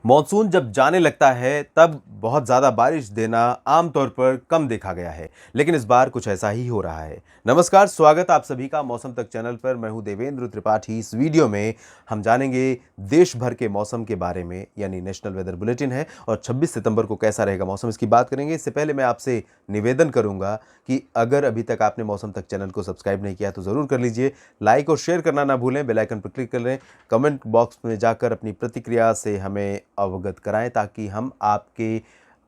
Monsoon जब जाने लगता है तब बहुत ज़्यादा बारिश देना आमतौर पर कम देखा गया है, लेकिन इस बार कुछ ऐसा ही हो रहा है। नमस्कार, स्वागत आप सभी का मौसम तक चैनल पर। मैं हूं देवेंद्र त्रिपाठी। इस वीडियो में हम जानेंगे देश भर के मौसम के बारे में, यानी नेशनल वेदर बुलेटिन है और 26 सितंबर को कैसा रहेगा मौसम, इसकी बात करेंगे। इससे पहले मैं आपसे निवेदन करूंगा कि अगर अभी तक आपने मौसम तक चैनल को सब्सक्राइब नहीं किया तो ज़रूर कर लीजिए। लाइक और शेयर करना ना भूलें, बेल आइकन पर क्लिक कर लें। कमेंट बॉक्स में जाकर अपनी प्रतिक्रिया से हमें अवगत कराएं ताकि हम आपके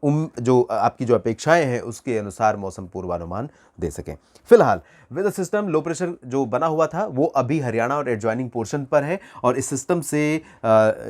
आपकी जो अपेक्षाएं हैं उसके अनुसार मौसम पूर्वानुमान दे सकें। फिलहाल वेदर सिस्टम लो प्रेशर जो बना हुआ था वो अभी हरियाणा और एडजॉइनिंग पोर्शन पर है और इस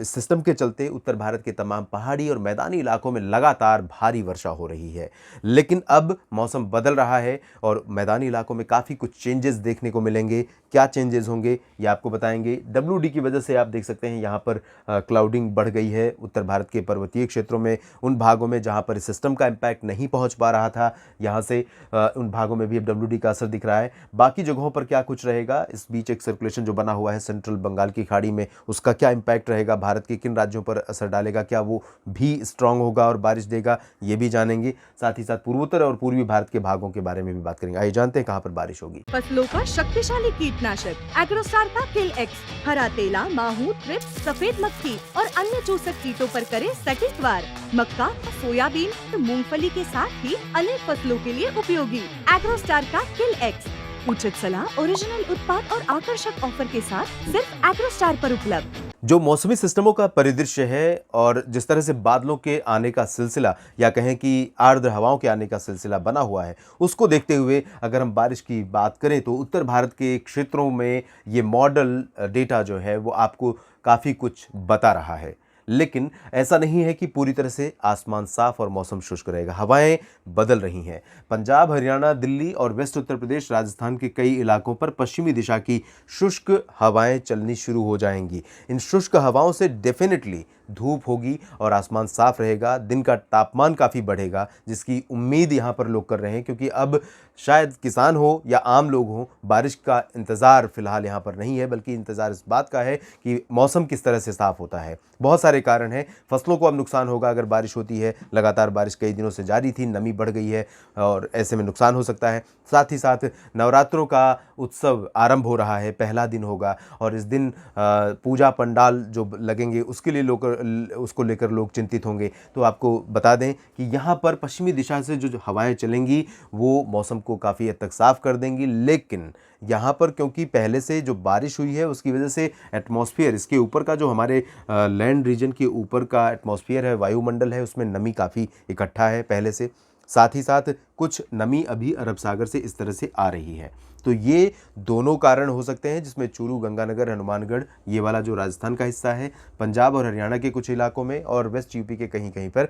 सिस्टम के चलते उत्तर भारत के तमाम पहाड़ी और मैदानी इलाकों में लगातार भारी वर्षा हो रही है। लेकिन अब मौसम बदल रहा है और मैदानी इलाकों में काफ़ी कुछ चेंजेस देखने को मिलेंगे। क्या चेंजेस होंगे ये आपको बताएंगे। WD की वजह से आप देख सकते हैं यहाँ पर क्लाउडिंग बढ़ गई है उत्तर भारत के पर्वतीय क्षेत्रों में, उन भागों में जहाँ पर इस सिस्टम का इम्पैक्ट नहीं पहुँच पा रहा था, यहाँ से उन भागों में भी अब WD का असर दिख रहा है। बाकी जगहों पर क्या कुछ रहेगा, इस बीच एक सर्कुलेशन जो बना हुआ है सेंट्रल बंगाल की खाड़ी में, उसका क्या इम्पैक्ट रहेगा, भारत के किन राज्यों पर असर डालेगा, क्या वो भी स्ट्रांग होगा और बारिश देगा, ये भी जानेंगे। साथ ही साथ पूर्वोत्तर और पूर्वी भारत के भागों के बारे में भी बात करेंगे। आइए जानते हैं कहाँ पर बारिश होगी। फसलों का शक्तिशाली कीटनाशक एग्रोस्टार का किल एक्स हरा तेला, माहू, थ्रिप्स, सफेद मक्खी और अन्य चूसक कीटों पर करे सटीक वार। मक्का, सोयाबीन, मूंगफली के साथ ही अनेक फसलों के लिए उपयोगी एग्रोस्टार का किल एक्स। उचित सलाह, ओरिजिनल उत्पाद और आकर्षक ऑफर के साथ सिर्फ एग्रोस्टार पर उपलब्ध। जो मौसमी सिस्टमों का परिदृश्य है और जिस तरह से बादलों के आने का सिलसिला या कहें कि आर्द्र हवाओं के आने का सिलसिला बना हुआ है, उसको देखते हुए अगर हम बारिश की बात करें तो उत्तर भारत के क्षेत्रों में ये मॉडल डेटा जो है वो आपको काफ़ी कुछ बता रहा है। लेकिन ऐसा नहीं है कि पूरी तरह से आसमान साफ और मौसम शुष्क रहेगा। हवाएं बदल रही हैं। पंजाब, हरियाणा, दिल्ली और वेस्ट उत्तर प्रदेश, राजस्थान के कई इलाकों पर पश्चिमी दिशा की शुष्क हवाएं चलनी शुरू हो जाएंगी। इन शुष्क हवाओं से डेफिनेटली धूप होगी और आसमान साफ रहेगा। दिन का तापमान काफ़ी बढ़ेगा, जिसकी उम्मीद यहाँ पर लोग कर रहे हैं, क्योंकि अब शायद किसान हो या आम लोग हों, बारिश का इंतज़ार फिलहाल यहाँ पर नहीं है, बल्कि इंतज़ार इस बात का है कि मौसम किस तरह से साफ होता है। बहुत सारे कारण हैं। फसलों को अब नुकसान होगा अगर बारिश होती है। लगातार बारिश कई दिनों से जारी थी, नमी बढ़ गई है और ऐसे में नुकसान हो सकता है। साथ ही साथ नवरात्रों का उत्सव आरंभ हो रहा है, पहला दिन होगा और इस दिन पूजा पंडाल जो लगेंगे उसके लिए उसको लेकर लोग चिंतित होंगे। तो आपको बता दें कि यहाँ पर पश्चिमी दिशा से जो हवाएं चलेंगी वो मौसम को काफ़ी हद तक साफ कर देंगी। लेकिन यहाँ पर क्योंकि पहले से जो बारिश हुई है उसकी वजह से एटमॉस्फेयर, इसके ऊपर का जो हमारे लैंड रीजन के ऊपर का एटमॉस्फेयर है, वायुमंडल है, उसमें नमी काफ़ी इकट्ठा है पहले से। साथ ही साथ कुछ नमी अभी अरब सागर से इस तरह से आ रही है। तो ये दोनों कारण हो सकते हैं, जिसमें चूरू, गंगानगर, हनुमानगढ़, ये वाला जो राजस्थान का हिस्सा है, पंजाब और हरियाणा के कुछ इलाकों में और वेस्ट यूपी के कहीं कहीं पर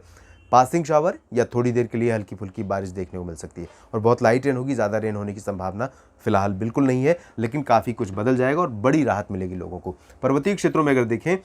पासिंग शावर या थोड़ी देर के लिए हल्की फुल्की बारिश देखने को मिल सकती है और बहुत लाइट रेन होगी। ज़्यादा रेन होने की संभावना फिलहाल बिल्कुल नहीं है, लेकिन काफ़ी कुछ बदल जाएगा और बड़ी राहत मिलेगी लोगों को। पर्वतीय क्षेत्रों में अगर देखें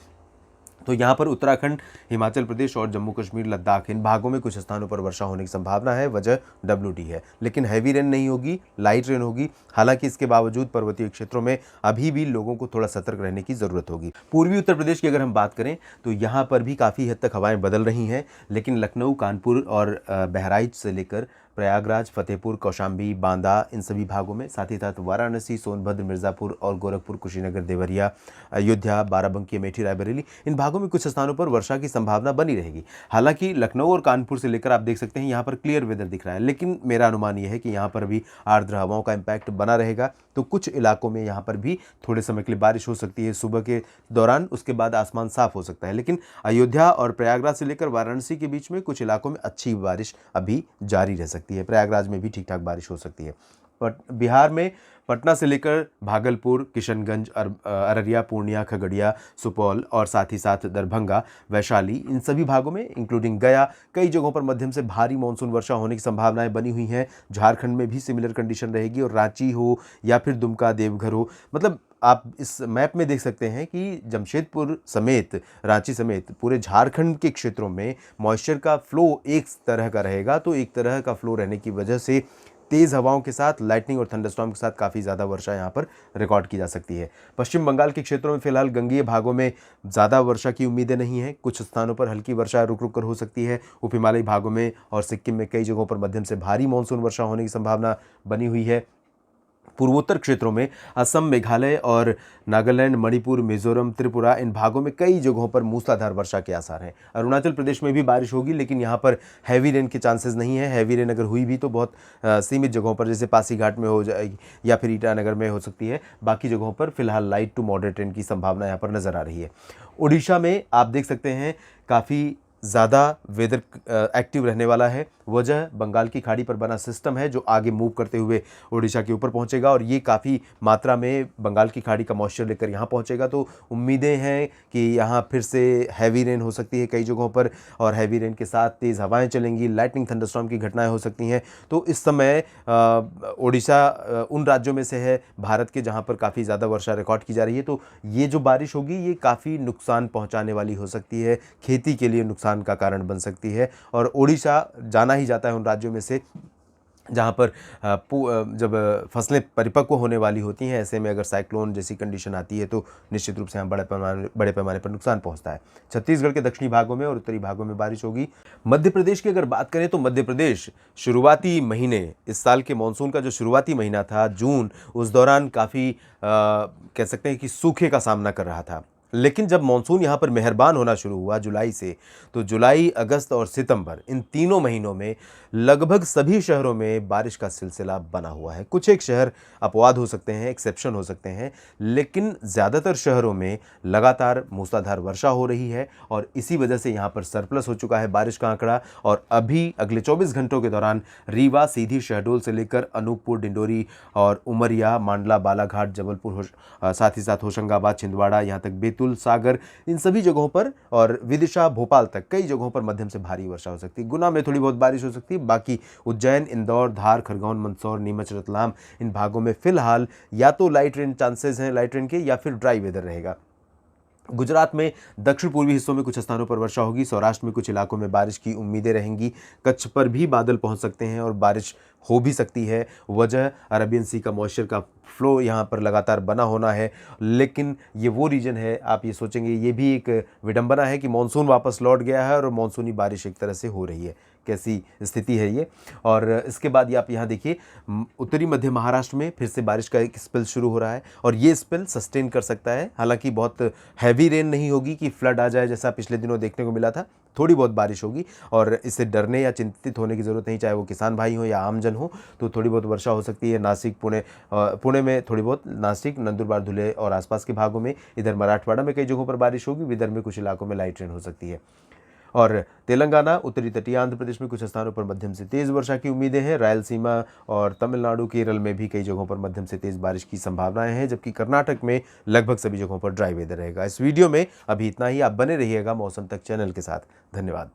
तो यहाँ पर उत्तराखंड, हिमाचल प्रदेश और जम्मू कश्मीर, लद्दाख, इन भागों में कुछ स्थानों पर वर्षा होने की संभावना है। वजह WD है, लेकिन हैवी रेन नहीं होगी, लाइट रेन होगी। हालांकि इसके बावजूद पर्वतीय क्षेत्रों में अभी भी लोगों को थोड़ा सतर्क रहने की ज़रूरत होगी। पूर्वी उत्तर प्रदेश की अगर हम बात करें तो यहाँ पर भी काफ़ी हद तक हवाएं बदल रही हैं, लेकिन लखनऊ, कानपुर और बहराइच से लेकर प्रयागराज, फतेहपुर, कौशाम्बी, बांदा, इन सभी भागों में, साथ ही साथ वाराणसी, सोनभद्र, मिर्ज़ापुर और गोरखपुर, कुशीनगर, देवरिया, अयोध्या, बाराबंकी, अमेठी, रायबरेली, इन भागों में कुछ स्थानों पर वर्षा की संभावना बनी रहेगी। हालांकि लखनऊ और कानपुर से लेकर आप देख सकते हैं यहाँ पर क्लियर वेदर दिख रहा है, लेकिन मेरा अनुमान यह है कि यहाँ पर भी आर्द्र हवाओं का इम्पैक्ट बना रहेगा। तो कुछ इलाकों में यहाँ पर भी थोड़े समय के लिए बारिश हो सकती है सुबह के दौरान, उसके बाद आसमान साफ हो सकता है। लेकिन अयोध्या और प्रयागराज से लेकर वाराणसी के बीच में कुछ इलाकों में अच्छी बारिश अभी जारी रह सकती है। प्रयागराज में भी ठीक ठाक बारिश हो सकती है। बिहार में पटना से लेकर भागलपुर, किशनगंज, अररिया, पूर्णिया, खगड़िया, सुपौल और साथ ही साथ दरभंगा, वैशाली, इन सभी भागों में इंक्लूडिंग गया, कई जगहों पर मध्यम से भारी मानसून वर्षा होने की संभावनाएं बनी हुई हैं। झारखंड में भी सिमिलर कंडीशन रहेगी और रांची हो या फिर दुमका, देवघर हो, मतलब आप इस मैप में देख सकते हैं कि जमशेदपुर समेत, रांची समेत पूरे झारखंड के क्षेत्रों में मॉइस्चर का फ्लो एक तरह का रहेगा। तो एक तरह का फ्लो रहने की वजह से तेज़ हवाओं के साथ लाइटनिंग और थंडरस्टॉर्म के साथ काफ़ी ज़्यादा वर्षा यहाँ पर रिकॉर्ड की जा सकती है। पश्चिम बंगाल के क्षेत्रों में फिलहाल गंगीय भागों में ज़्यादा वर्षा की उम्मीदें नहीं हैं। कुछ स्थानों पर हल्की वर्षा रुक रुक कर हो सकती है। उप हिमालयी भागों में और सिक्किम में कई जगहों पर मध्यम से भारी मानसून वर्षा होने की संभावना बनी हुई है। पूर्वोत्तर क्षेत्रों में असम, मेघालय और नागालैंड, मणिपुर, मिजोरम, त्रिपुरा इन भागों में कई जगहों पर मूसलाधार वर्षा के आसार हैं। अरुणाचल प्रदेश में भी बारिश होगी, लेकिन यहाँ पर हैवी रेन के चांसेस नहीं है। हैवी रेन अगर हुई भी तो बहुत सीमित जगहों पर, जैसे पासीघाट में हो जाएगी या फिर ईटानगर में हो सकती है। बाकी जगहों पर फिलहाल लाइट टू मॉडरेट रेन की संभावना यहाँ पर नजर आ रही है। उड़ीसा में आप देख सकते हैं काफ़ी ज़्यादा वेदर एक्टिव रहने वाला है। वजह बंगाल की खाड़ी पर बना सिस्टम है जो आगे मूव करते हुए उड़ीसा के ऊपर पहुंचेगा और ये काफ़ी मात्रा में बंगाल की खाड़ी का मॉइस्चर लेकर यहाँ पहुंचेगा। तो उम्मीदें हैं कि यहाँ फिर से हैवी रेन हो सकती है कई जगहों पर, और हैवी रेन के साथ तेज़ हवाएं चलेंगी, लाइटनिंग थंडरस्टॉर्म की घटनाएं हो सकती हैं। तो इस समय उड़ीसा उन राज्यों में से है भारत के जहाँ पर काफ़ी ज़्यादा वर्षा रिकॉर्ड की जा रही है। तो ये जो बारिश होगी ये काफ़ी नुकसान पहुँचाने वाली हो सकती है, खेती के लिए नुकसान का कारण बन सकती है। और उड़ीसा जाना ही जाता है उन राज्यों में से जहाँ पर जब फसलें परिपक्व होने वाली होती हैं। ऐसे में अगर साइक्लोन जैसी कंडीशन आती है तो निश्चित रूप से यहाँ बड़े पैमाने पर नुकसान पहुँचता है। छत्तीसगढ़ के दक्षिणी भागों में और उत्तरी भागों में बारिश होगी। मध्य प्रदेश की अगर बात करें तो मध्य प्रदेश शुरुआती महीने, इस साल के मानसून का जो शुरुआती महीना था जून, उस दौरान काफ़ी कह सकते हैं कि सूखे का सामना कर रहा था। लेकिन जब मानसून यहाँ पर मेहरबान होना शुरू हुआ जुलाई से, तो जुलाई, अगस्त और सितंबर इन तीनों महीनों में लगभग सभी शहरों में बारिश का सिलसिला बना हुआ है। कुछ एक शहर अपवाद हो सकते हैं, एक्सेप्शन हो सकते हैं, लेकिन ज़्यादातर शहरों में लगातार मूसलाधार वर्षा हो रही है और इसी वजह से यहाँ पर सरप्लस हो चुका है बारिश का आंकड़ा। और अभी अगले 24 घंटों के दौरान रीवा, सीधी, शहडोल से लेकर अनूपपुर, डिंडोरी और उमरिया, मांडला, बालाघाट, जबलपुर, साथ ही साथ होशंगाबाद, छिंदवाड़ा, यहाँ तक बैतूल, सागर, इन सभी जगहों पर और विदिशा, भोपाल तक कई जगहों पर मध्यम से भारी वर्षा हो सकती है। गुना में थोड़ी बहुत बारिश हो सकती है। बाकी उज्जैन, इंदौर, धार, खरगोन, मंदसौर, नीमच, रतलाम इन भागों में फिलहाल या तो लाइट रेन चांसेस हैं, लाइट रेन के, या फिर ड्राई वेदर रहेगा। गुजरात में दक्षिण पूर्वी हिस्सों में कुछ स्थानों पर वर्षा होगी। सौराष्ट्र में कुछ इलाकों में बारिश की उम्मीदें रहेंगी। कच्छ पर भी बादल पहुंच सकते हैं और बारिश हो भी सकती है। वजह अरबियन सी का मॉइस्चर का फ्लो यहाँ पर लगातार बना होना है। लेकिन ये वो रीजन है, आप ये सोचेंगे ये भी एक विडंबना है कि मानसून वापस लौट गया है और मानसूनी बारिश एक तरह से हो रही है। कैसी स्थिति है ये। और इसके बाद आप यहाँ देखिए उत्तरी मध्य महाराष्ट्र में फिर से बारिश का एक स्पेल शुरू हो रहा है और ये स्पेल सस्टेन कर सकता है। हालांकि बहुत हैवी रेन नहीं होगी कि फ्लड आ जाए जैसा पिछले दिनों देखने को मिला था। थोड़ी बहुत बारिश होगी और इससे डरने या चिंतित होने की ज़रूरत नहीं, चाहे वो किसान भाई हो या आमजन हो। तो थोड़ी बहुत वर्षा हो सकती है नासिक, पुणे में थोड़ी बहुत, नासिक, नंदुरबार, धुले और आसपास के भागों में। इधर मराठवाड़ा में कई जगहों पर बारिश होगी। विदर्भ में कुछ इलाकों में लाइट रेन हो सकती है। और तेलंगाना, उत्तरी तटीय आंध्र प्रदेश में कुछ स्थानों पर मध्यम से तेज़ वर्षा की उम्मीदें हैं। रायलसीमा और तमिलनाडु, केरल में भी कई जगहों पर मध्यम से तेज़ बारिश की संभावनाएं हैं, जबकि कर्नाटक में लगभग सभी जगहों पर ड्राई वेदर रहेगा। इस वीडियो में अभी इतना ही। आप बने रहिएगा मौसम तक चैनल के साथ। धन्यवाद।